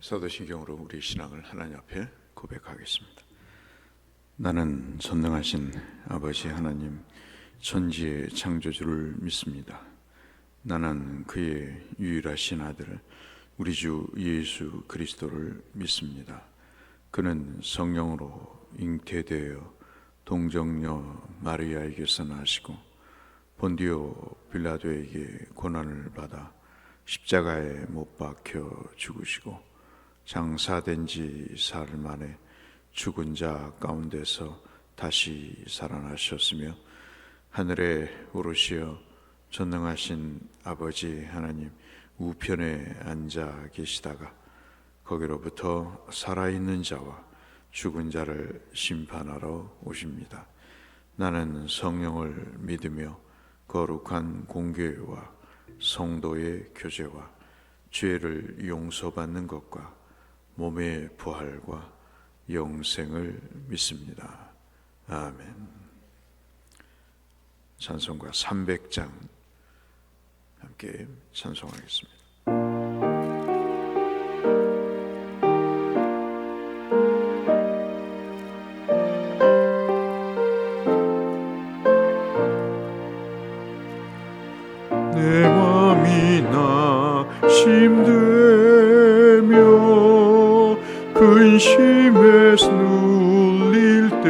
사도신경으로 우리 신앙을 하나님 앞에 고백하겠습니다. 나는 전능하신 아버지 하나님 천지의 창조주를 믿습니다. 나는 그의 유일하신 아들 우리 주 예수 그리스도를 믿습니다. 그는 성령으로 잉태되어 동정녀 마리아에게서 나시고 본디오 빌라도에게 고난을 받아 십자가에 못 박혀 죽으시고 장사된 지 사흘 만에 죽은 자 가운데서 다시 살아나셨으며 하늘에 오르시어 전능하신 아버지 하나님 우편에 앉아 계시다가 거기로부터 살아있는 자와 죽은 자를 심판하러 오십니다. 나는 성령을 믿으며 거룩한 공교회와 성도의 교제와 죄를 용서받는 것과 몸의 부활과 영생을 믿습니다. 아멘. 찬송가 300장 함께 찬송하겠습니다. 내 맘이 낙심되며 근심에서 눌릴 때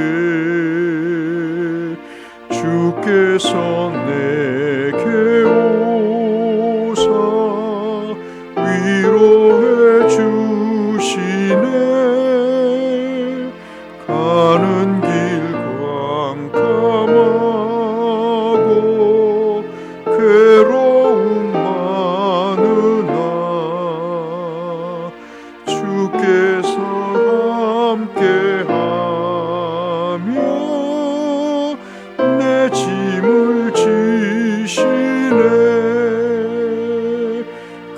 주께서 내게 오사 위로해 주시네. 가는 길 깜깜하고 괴로움 많으나 주께서 함께하며 내 짐을 지시네.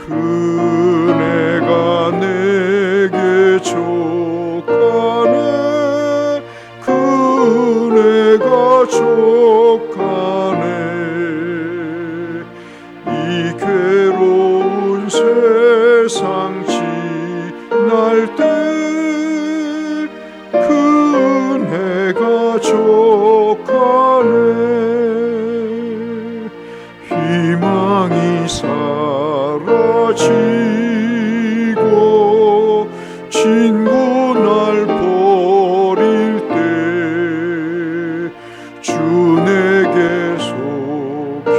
그네가 내게 족하네. 그네가 족하네. 이 괴로운 세상 지날 때 그네가 족하네. 희망이 사라지고 친구 날 버릴 때 주 내게 속히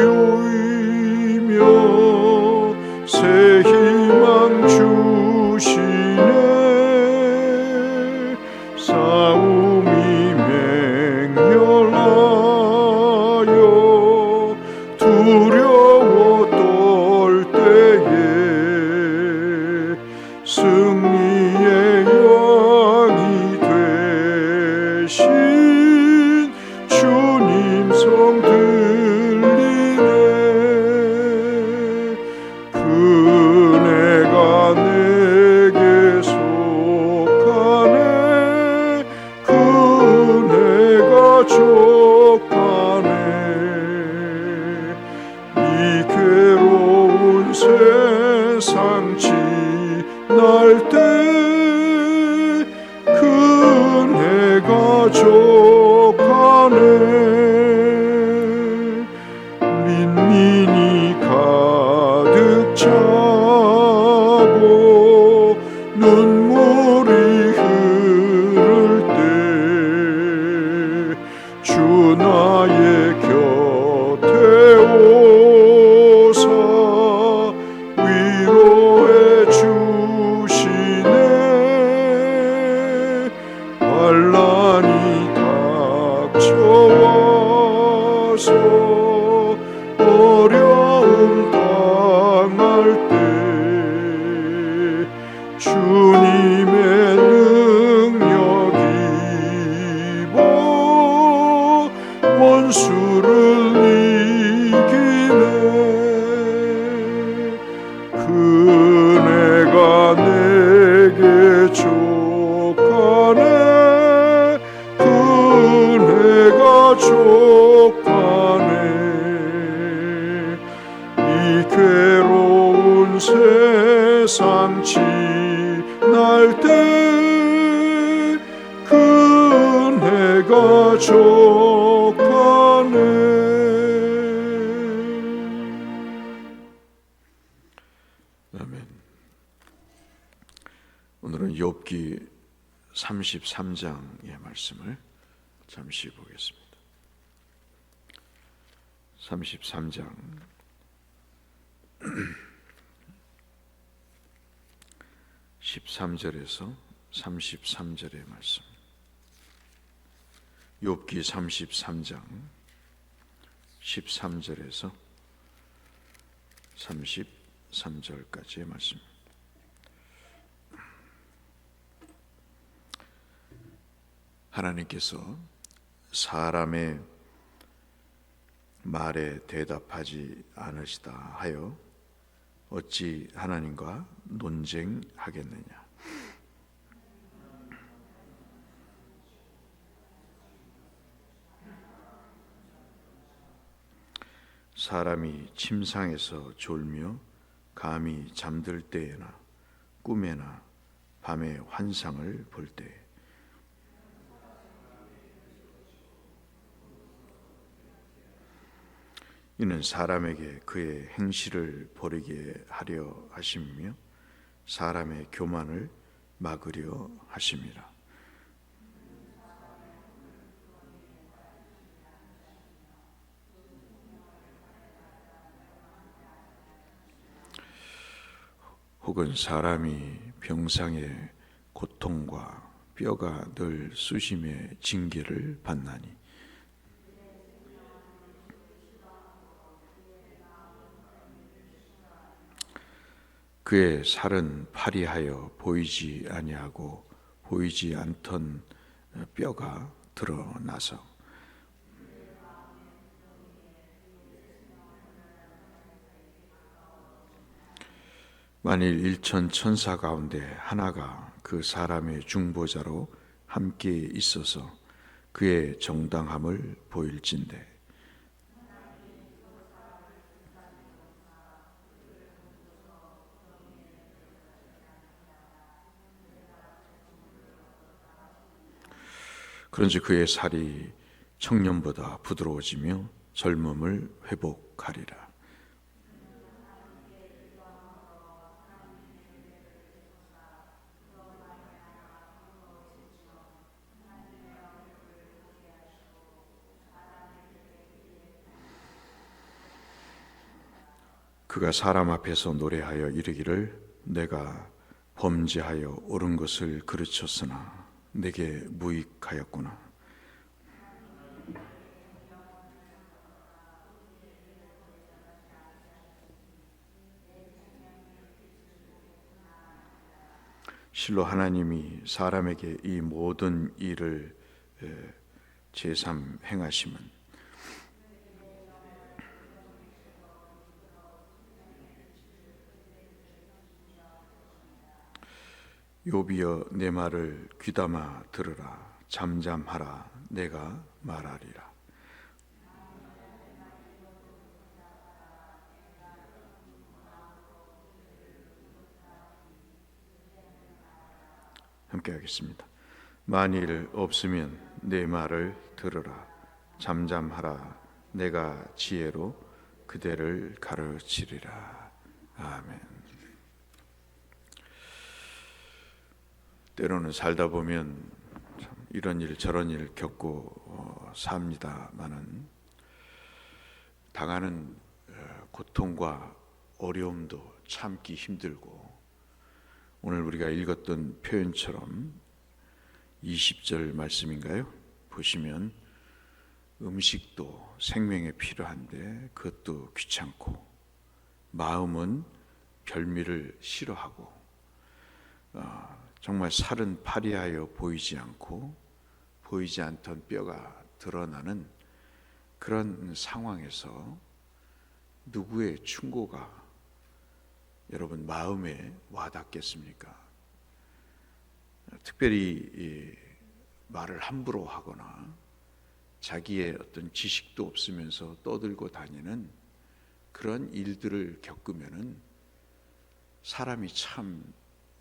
오이며 새 희망 주시네. 싸움이 맹렬하여 두려워 떨 때에 승리의 여왕이 되신 주님 성 들리네. 그네가 내게 속하네. 그네가 족하네. 이 괴로운 세상 지날 때 그네가 족하네. 민민이 가득 차고 눈물이 흐를 때 주 나의 곁에 오사 위로해 주시네. 환난이 닥쳐와서 어려움 당할 때 주님의 능력 입어 원수를 이기네. 그네가 내게 족하네. 그네가 족하네. 이 괴로운 세상 지날 할 때 그네가 족하네. 아멘. 오늘은 욥기 33장의 말씀을 잠시 보겠습니다. 33장 13절에서 33절의 말씀. 욥기 33장 13절에서 33절까지의 말씀. 하나님께서 사람의 말에 대답하지 않으시다 하여 어찌 하나님과 논쟁하겠느냐. 사람이 침상에서 졸며 감히 잠들 때에나 꿈에나 밤에 환상을 볼 때에 이는 사람에게 그의 행실을 버리게 하려 하심이며 사람의 교만을 막으려 하심이라. 혹은 사람이 병상의 고통과 뼈가 늘 쑤심의 징계를 받나니 그의 살은 파리하여 보이지 아니하고 보이지 않던 뼈가 드러나서 만일 일천 천사 가운데 하나가 그 사람의 중보자로 함께 있어서 그의 정당함을 보일진대 그런지 그의 살이 청년보다 부드러워지며 젊음을 회복하리라. 그가 사람 앞에서 노래하여 이르기를 내가 범죄하여 옳은 것을 그르쳤으나 내게 무익하였구나. 실로 하나님이 사람에게 이 모든 일을 제삼 행하심은 욥이여 내 말을 귀담아 들으라. 잠잠하라. 내가 말하리라. 함께 하겠습니다. 만일 없으면 내 말을 들으라. 잠잠하라. 내가 지혜로 그대를 가르치리라. 아멘. 때로는 살다 보면 참 이런 일 저런 일 겪고 삽니다마는 당하는 고통과 어려움도 참기 힘들고 오늘 우리가 읽었던 표현처럼 20절 말씀인가요? 보시면 음식도 생명에 필요한데 그것도 귀찮고 마음은 별미를 싫어하고 정말 살은 파리하여 보이지 않고 보이지 않던 뼈가 드러나는 그런 상황에서 누구의 충고가 여러분 마음에 와닿겠습니까? 특별히 말을 함부로 하거나 자기의 어떤 지식도 없으면서 떠들고 다니는 그런 일들을 겪으면은 사람이 참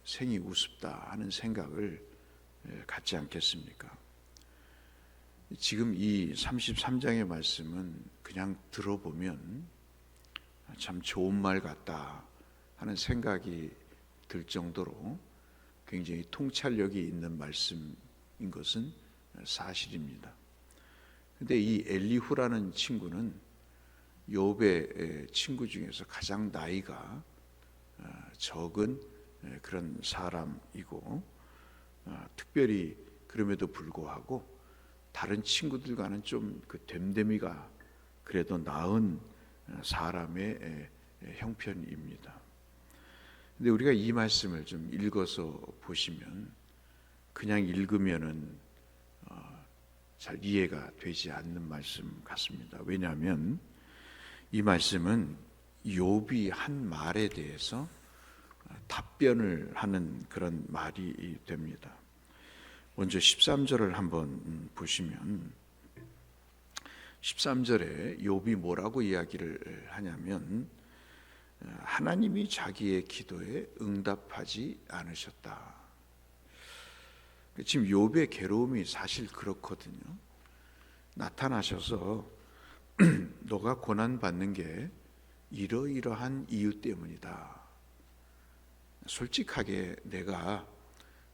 생이 우습다 하는 생각을 갖지 않겠습니까? 지금 이 33장의 말씀은 그냥 들어보면 참 좋은 말 같다 하는 생각이 들 정도로 굉장히 통찰력이 있는 말씀인 것은 사실입니다. 근데 이 엘리후라는 친구는 욥의 친구 중에서 가장 나이가 적은 그런 사람이고, 특별히 그럼에도 불구하고 다른 친구들과는 좀 그 됨됨이가 그래도 나은 사람의 형편입니다. 근데 우리가 이 말씀을 좀 읽어서 보시면 그냥 읽으면은 잘 이해가 되지 않는 말씀 같습니다. 왜냐하면 이 말씀은 욥이 한 말에 대해서 답변을 하는 그런 말이 됩니다. 먼저 13절을 한번 보시면 13절에 욥이 뭐라고 이야기를 하냐면 하나님이 자기의 기도에 응답하지 않으셨다. 지금 욥의 괴로움이 사실 그렇거든요. 나타나셔서 너가 고난 받는 게 이러이러한 이유 때문이다. 솔직하게 내가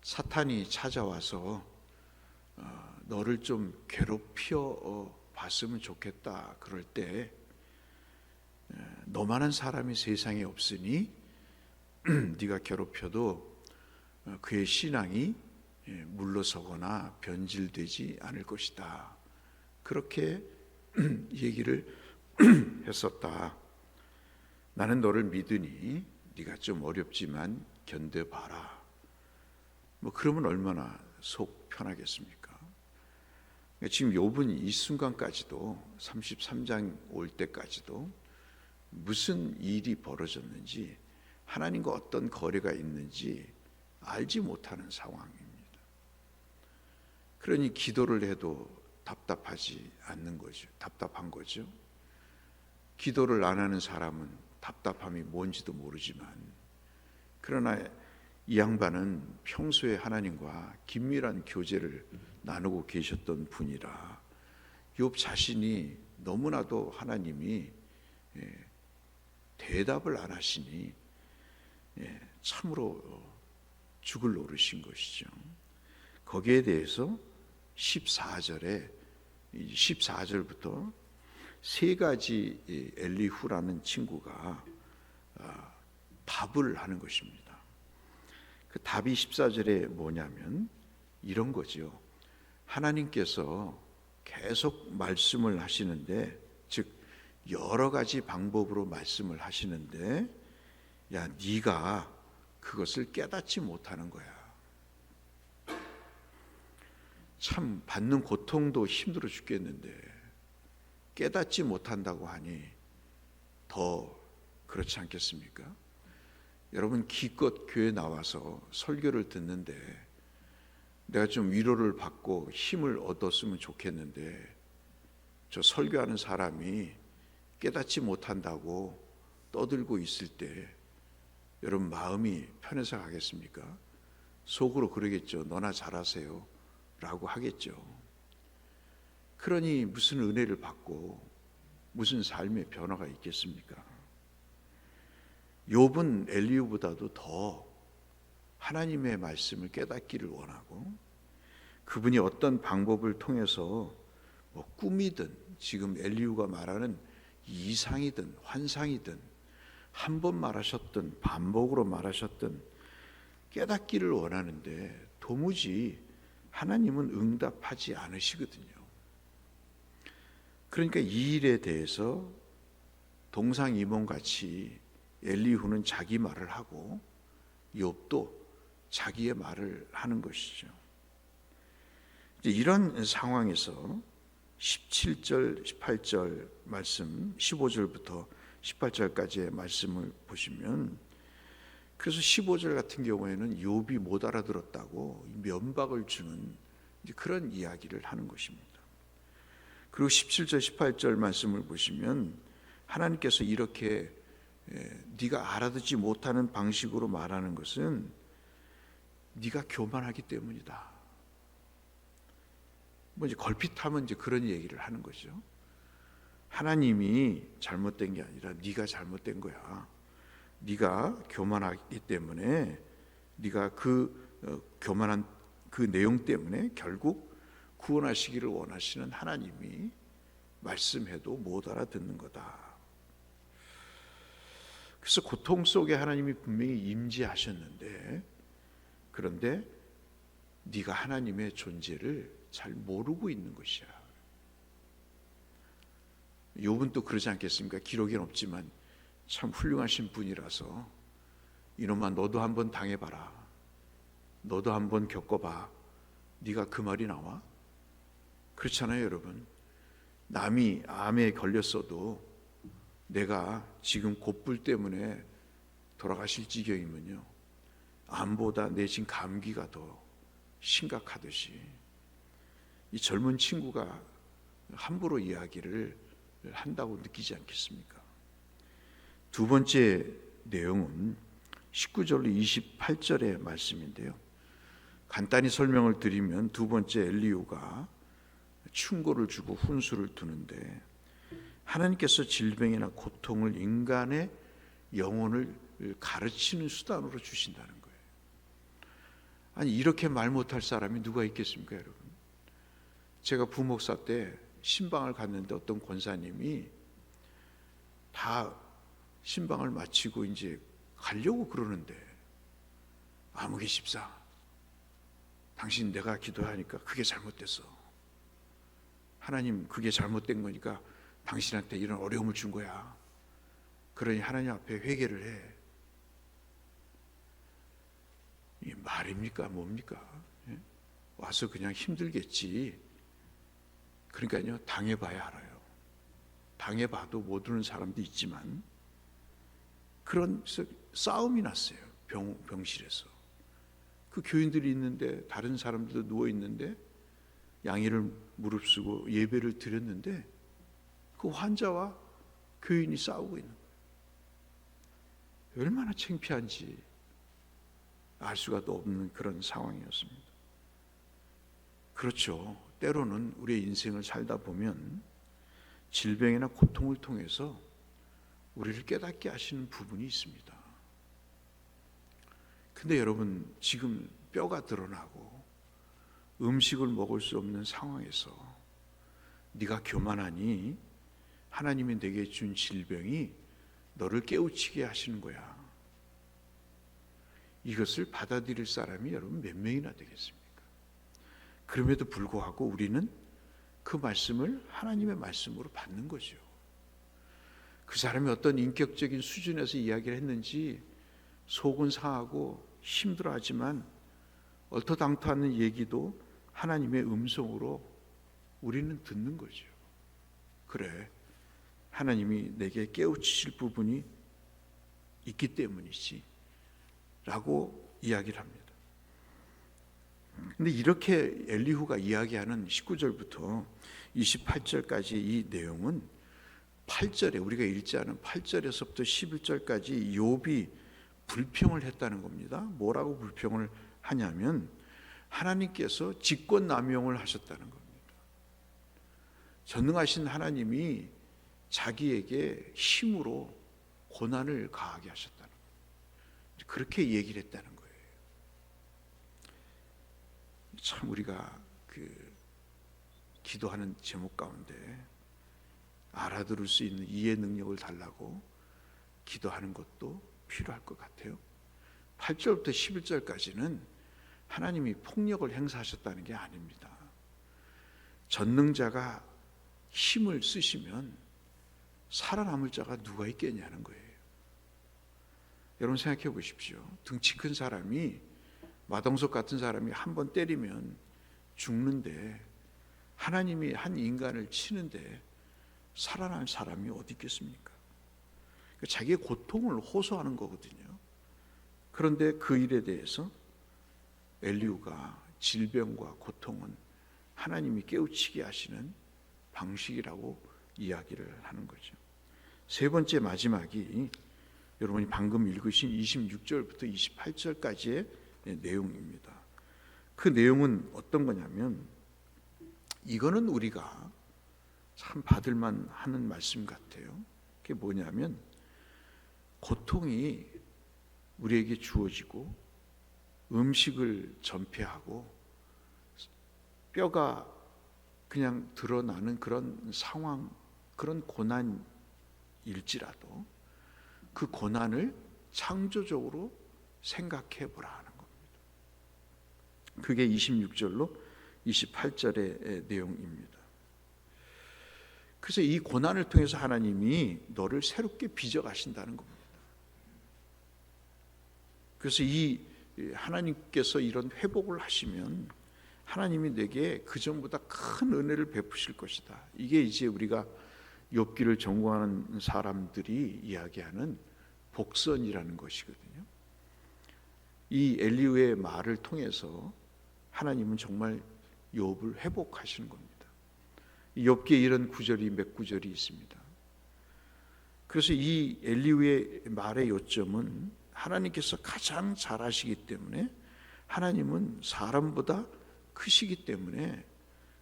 사탄이 찾아와서 너를 좀 괴롭혀 봤으면 좋겠다. 그럴 때 너만한 사람이 세상에 없으니 네가 괴롭혀도 그의 신앙이 물러서거나 변질되지 않을 것이다. 그렇게 얘기를 했었다. 나는 너를 믿으니 네가 좀 어렵지만 견뎌봐라. 그러면 얼마나 속 편하겠습니까? 지금 욥은 이 순간까지도 33장 올 때까지도 무슨 일이 벌어졌는지, 하나님과 어떤 거래가 있는지 알지 못하는 상황입니다. 그러니 기도를 해도 답답하지 않는 거죠. 답답한 거죠. 기도를 안 하는 사람은 답답함이 뭔지도 모르지만, 그러나 이 양반은 평소에 하나님과 긴밀한 교제를 나누고 계셨던 분이라 욥 자신이 너무나도 하나님이 대답을 안 하시니 참으로 죽을 노릇인 것이죠. 거기에 대해서 14절부터 세 가지 엘리후라는 친구가 답을 하는 것입니다. 그 답이 14절에 뭐냐면 이런 거죠. 하나님께서 계속 말씀을 하시는데, 즉 여러 가지 방법으로 말씀을 하시는데, 야, 네가 그것을 깨닫지 못하는 거야. 참 받는 고통도 힘들어 죽겠는데 깨닫지 못한다고 하니 더 그렇지 않겠습니까? 여러분, 기껏 교회 나와서 설교를 듣는데 내가 좀 위로를 받고 힘을 얻었으면 좋겠는데, 저 설교하는 사람이 깨닫지 못한다고 떠들고 있을 때 여러분 마음이 편해서 가겠습니까? 속으로 그러겠죠. 너나 잘하세요 라고 하겠죠. 그러니 무슨 은혜를 받고 무슨 삶의 변화가 있겠습니까? 욥은 엘리후보다도 더 하나님의 말씀을 깨닫기를 원하고, 그분이 어떤 방법을 통해서 꿈이든 지금 엘리후가 말하는 이상이든 환상이든 한 번 말하셨든 반복으로 말하셨든 깨닫기를 원하는데 도무지 하나님은 응답하지 않으시거든요. 그러니까 이 일에 대해서 동상이몽같이 엘리후는 자기 말을 하고 욥도 자기의 말을 하는 것이죠. 이런 상황에서 17절, 18절 말씀, 15절부터 18절까지의 말씀을 보시면, 그래서 15절 같은 경우에는 욥이 못 알아들었다고 면박을 주는 그런 이야기를 하는 것입니다. 그리고 17절, 18절 말씀을 보시면 하나님께서 이렇게 네가 알아듣지 못하는 방식으로 말하는 것은 네가 교만하기 때문이다. 뭐 이제 걸핏하면 이제 그런 얘기를 하는 거죠. 하나님이 잘못된 게 아니라 네가 잘못된 거야. 네가 교만하기 때문에, 네가 교만한 그 내용 때문에 결국 구원하시기를 원하시는 하나님이 말씀해도 못 알아듣는 거다. 그래서 고통 속에 하나님이 분명히 임재하셨는데, 그런데 네가 하나님의 존재를 잘 모르고 있는 것이야. 욥은 또 그러지 않겠습니까? 기록엔 없지만 참 훌륭하신 분이라서, 이놈아 너도 한번 당해봐라, 너도 한번 겪어봐. 네가 그 말이 나와? 그렇잖아요 여러분. 남이 암에 걸렸어도 내가 지금 곧불 때문에 돌아가실 지경이면요, 암보다 내 지금 감기가 더 심각하듯이 이 젊은 친구가 함부로 이야기를 한다고 느끼지 않겠습니까? 두 번째 내용은 19절로 28절의 말씀인데요, 간단히 설명을 드리면 두 번째 엘리후가 충고를 주고 훈수를 두는데, 하나님께서 질병이나 고통을 인간의 영혼을 가르치는 수단으로 주신다는 거예요. 아니 이렇게 말 못할 사람이 누가 있겠습니까 여러분? 제가 부목사 때 신방을 갔는데 어떤 권사님이 다 신방을 마치고 이제 가려고 그러는데, 아무개 집사, 당신 내가 기도하니까 그게 잘못됐어. 하나님 그게 잘못된 거니까 당신한테 이런 어려움을 준 거야. 그러니 하나님 앞에 회개를 해. 이게 말입니까 뭡니까? 와서 그냥 힘들겠지. 그러니까요, 당해봐야 알아요. 당해봐도 못 오는 사람도 있지만, 그런 싸움이 났어요. 병실에서. 그 교인들이 있는데, 다른 사람들도 누워 있는데 양해를 무릅쓰고 예배를 드렸는데, 그 환자와 교인이 싸우고 있는 거예요. 얼마나 창피한지 알 수가 없는 그런 상황이었습니다. 그렇죠. 때로는 우리의 인생을 살다 보면 질병이나 고통을 통해서 우리를 깨닫게 하시는 부분이 있습니다. 근데 여러분, 지금 뼈가 드러나고 음식을 먹을 수 없는 상황에서 네가 교만하니 하나님이 내게 준 질병이 너를 깨우치게 하시는 거야. 이것을 받아들일 사람이 여러분 몇 명이나 되겠습니까? 그럼에도 불구하고 우리는 그 말씀을 하나님의 말씀으로 받는 거죠. 그 사람이 어떤 인격적인 수준에서 이야기를 했는지 속은 상하고 힘들어하지만 얼토당토하는 얘기도 하나님의 음성으로 우리는 듣는 거죠. 그래, 하나님이 내게 깨우치실 부분이 있기 때문이지 라고 이야기를 합니다. 근데 이렇게 엘리후가 이야기하는 19절부터 28절까지 이 내용은 8절에, 우리가 읽지 않은 8절에서부터 11절까지 욥이 불평을 했다는 겁니다. 뭐라고 불평을 하냐면, 하나님께서 직권남용을 하셨다는 겁니다. 전능하신 하나님이 자기에게 힘으로 고난을 가하게 하셨다는 거예요. 그렇게 얘기를 했다는 거예요. 참 우리가 기도하는 제목 가운데 알아들을 수 있는 이해 능력을 달라고 기도하는 것도 필요할 것 같아요. 8절부터 11절까지는 하나님이 폭력을 행사하셨다는 게 아닙니다. 전능자가 힘을 쓰시면 살아남을 자가 누가 있겠냐는 거예요. 여러분 생각해 보십시오. 등치 큰 사람이, 마동석 같은 사람이 한 번 때리면 죽는데, 하나님이 한 인간을 치는데 살아날 사람이 어디 있겠습니까? 자기의 고통을 호소하는 거거든요. 그런데 그 일에 대해서 엘리후가 질병과 고통은 하나님이 깨우치게 하시는 방식이라고 이야기를 하는 거죠. 세 번째, 마지막이 여러분이 방금 읽으신 26절부터 28절까지의 내용입니다. 그 내용은 어떤 거냐면, 이거는 우리가 참 받을만 하는 말씀 같아요. 그게 뭐냐면, 고통이 우리에게 주어지고 음식을 전폐하고 뼈가 그냥 드러나는 그런 상황, 그런 고난일지라도 그 고난을 창조적으로 생각해 보라 하는 겁니다. 그게 26절로 28절의 내용입니다. 그래서 이 고난을 통해서 하나님이 너를 새롭게 빚어 가신다는 겁니다. 그래서 이 하나님께서 이런 회복을 하시면 하나님이 내게 그전보다 큰 은혜를 베푸실 것이다. 이게 이제 우리가 욥기를 전공하는 사람들이 이야기하는 복선이라는 것이거든요. 이 엘리후의 말을 통해서 하나님은 정말 욥을 회복하시는 겁니다. 욥기에 이런 구절이 몇 구절이 있습니다. 그래서 이 엘리후의 말의 요점은 하나님께서 가장 잘하시기 때문에, 하나님은 사람보다 크시기 때문에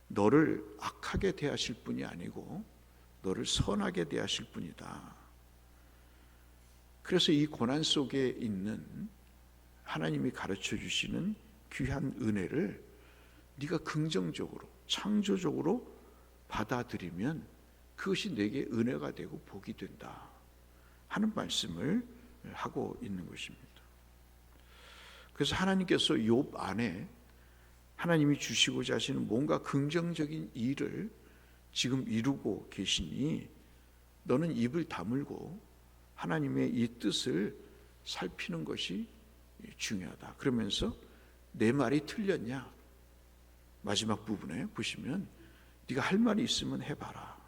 너를 악하게 대하실 분이 아니고 너를 선하게 대하실 분이다. 그래서 이 고난 속에 있는 하나님이 가르쳐 주시는 귀한 은혜를 네가 긍정적으로, 창조적으로 받아들이면 그것이 내게 은혜가 되고 복이 된다 하는 말씀을 하고 있는 것입니다. 그래서 하나님께서 욥 안에 하나님이 주시고자 하시는 뭔가 긍정적인 일을 지금 이루고 계시니 너는 입을 다물고 하나님의 이 뜻을 살피는 것이 중요하다. 그러면서 내 말이 틀렸냐? 마지막 부분에 보시면 네가 할 말이 있으면 해봐라.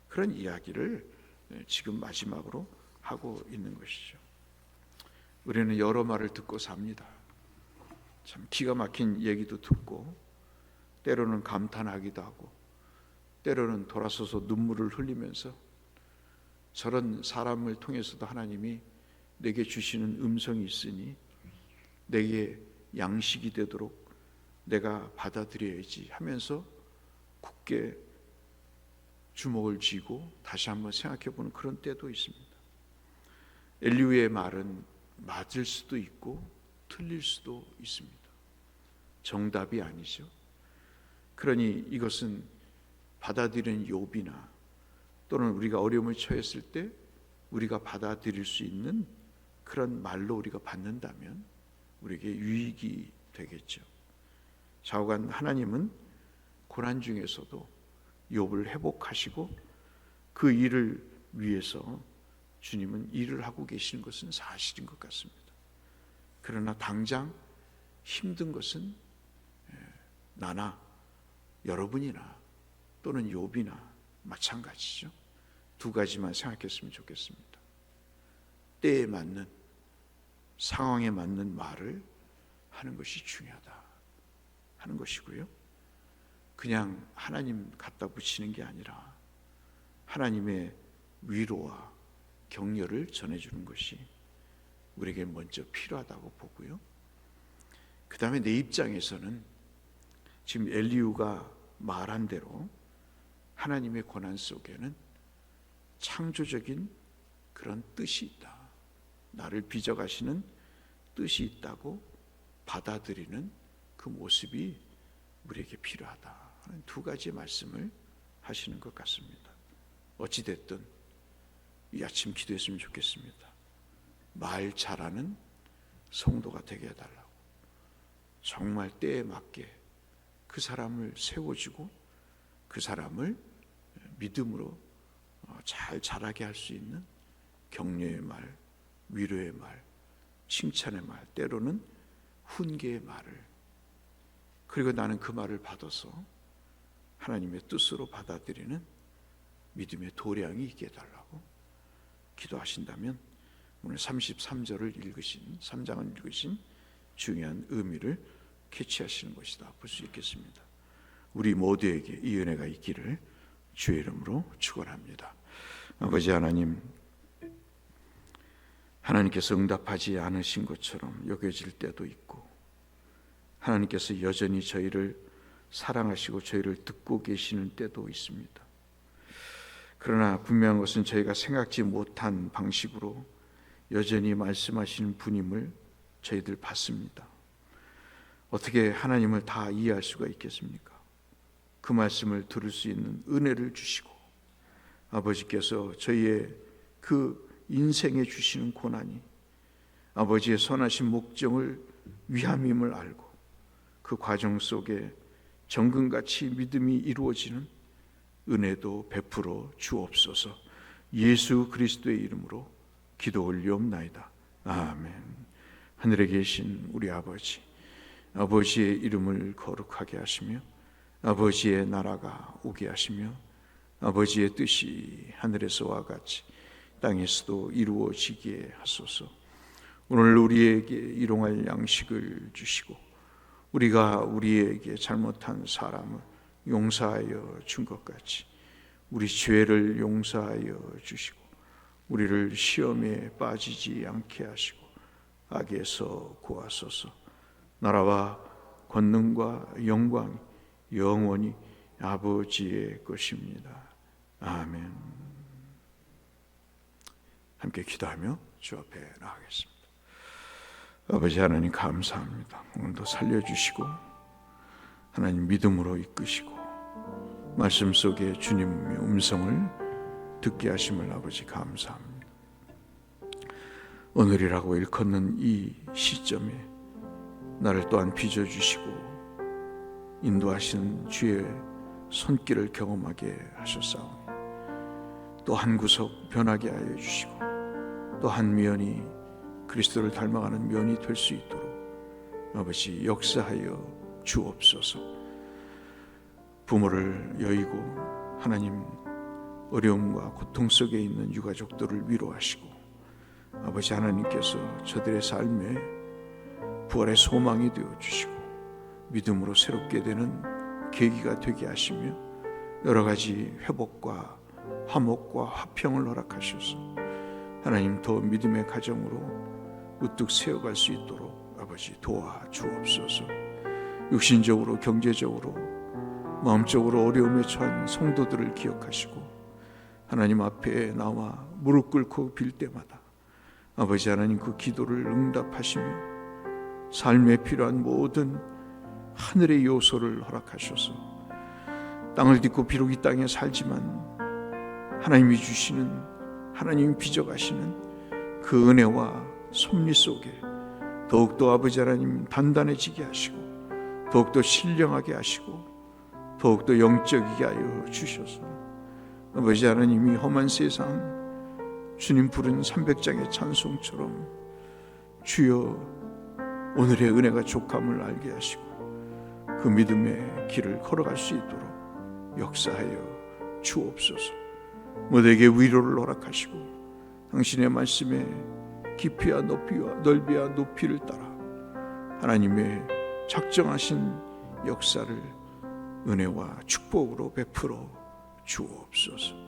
그런 이야기를 지금 마지막으로 하고 있는 것이죠. 우리는 여러 말을 듣고 삽니다. 참 기가 막힌 얘기도 듣고, 때로는 감탄하기도 하고, 때로는 돌아서서 눈물을 흘리면서 저런 사람을 통해서도 하나님이 내게 주시는 음성이 있으니 내게 양식이 되도록 내가 받아들여야지 하면서 굳게 주먹을 쥐고 다시 한번 생각해 보는 그런 때도 있습니다. 엘리후의 말은 맞을 수도 있고 틀릴 수도 있습니다. 정답이 아니죠. 그러니 이것은 받아들이는 욥이나 또는 우리가 어려움을 처했을 때 우리가 받아들일 수 있는 그런 말로 우리가 받는다면 우리에게 유익이 되겠죠. 좌우간 하나님은 고난 중에서도 욥을 회복하시고 그 일을 위해서 주님은 일을 하고 계시는 것은 사실인 것 같습니다. 그러나 당장 힘든 것은 나나 여러분이나 또는 욥이나 마찬가지죠. 두 가지만 생각했으면 좋겠습니다. 때에 맞는, 상황에 맞는 말을 하는 것이 중요하다 하는 것이고요. 그냥 하나님 갖다 붙이는 게 아니라 하나님의 위로와 격려를 전해주는 것이 우리에게 먼저 필요하다고 보고요. 그 다음에 내 입장에서는 지금 엘리후가 말한 대로 하나님의 고난 속에는 창조적인 그런 뜻이 있다, 나를 빚어가시는 뜻이 있다고 받아들이는 그 모습이 우리에게 필요하다 하는 두 가지 말씀을 하시는 것 같습니다. 어찌됐든 이 아침 기도했으면 좋겠습니다. 말 잘하는 성도가 되게 해달라고, 정말 때에 맞게 그 사람을 세워주고 그 사람을 믿음으로 잘 자라게 할 수 있는 격려의 말, 위로의 말, 칭찬의 말, 때로는 훈계의 말을, 그리고 나는 그 말을 받아서 하나님의 뜻으로 받아들이는 믿음의 도량이 있게 해달라고 기도하신다면 오늘 33절을 읽으신, 3장을 읽으신 중요한 의미를 캐치하시는 것이다 볼 수 있겠습니다. 우리 모두에게 이 은혜가 있기를 주의 이름으로 축원합니다. 아버지 하나님, 하나님께서 응답하지 않으신 것처럼 여겨질 때도 있고 하나님께서 여전히 저희를 사랑하시고 저희를 듣고 계시는 때도 있습니다. 그러나 분명한 것은 저희가 생각지 못한 방식으로 여전히 말씀하시는 분임을 저희들 받습니다. 어떻게 하나님을 다 이해할 수가 있겠습니까? 그 말씀을 들을 수 있는 은혜를 주시고 아버지께서 저희의 그 인생에 주시는 고난이 아버지의 선하신 목적을 위함임을 알고 그 과정 속에 정금같이 믿음이 이루어지는 은혜도 베풀어 주옵소서. 예수 그리스도의 이름으로 기도 올리옵나이다. 아멘. 하늘에 계신 우리 아버지, 아버지의 이름을 거룩하게 하시며 아버지의 나라가 오게 하시며 아버지의 뜻이 하늘에서와 같이 땅에서도 이루어지게 하소서. 오늘 우리에게 일용할 양식을 주시고 우리가 우리에게 잘못한 사람을 용서하여 준 것 같이 우리 죄를 용서하여 주시고 우리를 시험에 빠지지 않게 하시고 악에서 구하소서. 나라와 권능과 영광이 영원히 아버지의 것입니다. 아멘. 함께 기도하며 주 앞에 나가겠습니다. 아버지 하나님 감사합니다. 오늘도 살려주시고 하나님 믿음으로 이끄시고 말씀 속에 주님의 음성을 듣게 하심을 아버지 감사합니다. 오늘이라고 일컫는 이 시점에 나를 또한 빚어주시고 인도하시는 주의 손길을 경험하게 하셨사오니 또 한 구석 변하게 하여 주시고 또 한 면이 그리스도를 닮아가는 면이 될 수 있도록 아버지 역사하여 주옵소서. 부모를 여의고 하나님 어려움과 고통 속에 있는 유가족들을 위로하시고 아버지 하나님께서 저들의 삶에 부활의 소망이 되어주시고 믿음으로 새롭게 되는 계기가 되게 하시며 여러 가지 회복과 화목과 화평을 허락하셔서 하나님 더 믿음의 가정으로 우뚝 세워갈 수 있도록 아버지 도와주옵소서. 육신적으로 경제적으로 마음적으로 어려움에 처한 성도들을 기억하시고 하나님 앞에 나와 무릎 꿇고 빌 때마다 아버지 하나님 그 기도를 응답하시며 삶에 필요한 모든 하늘의 요소를 허락하셔서 땅을 딛고 비록 이 땅에 살지만 하나님이 주시는 하나님이 빚어가시는 그 은혜와 섭리 속에 더욱더 아버지 하나님 단단해지게 하시고 더욱더 신령하게 하시고 더욱더 영적이게 하여 주셔서 아버지 하나님이 험한 세상 주님 부른 300장의 찬송처럼 주여 오늘의 은혜가 족함을 알게 하시고 그 믿음의 길을 걸어갈 수 있도록 역사하여 주옵소서. 모두에게 위로를 허락하시고 당신의 말씀에 깊이와 높이와 넓이와 높이를 따라 하나님의 작정하신 역사를 은혜와 축복으로 베풀어 주옵소서.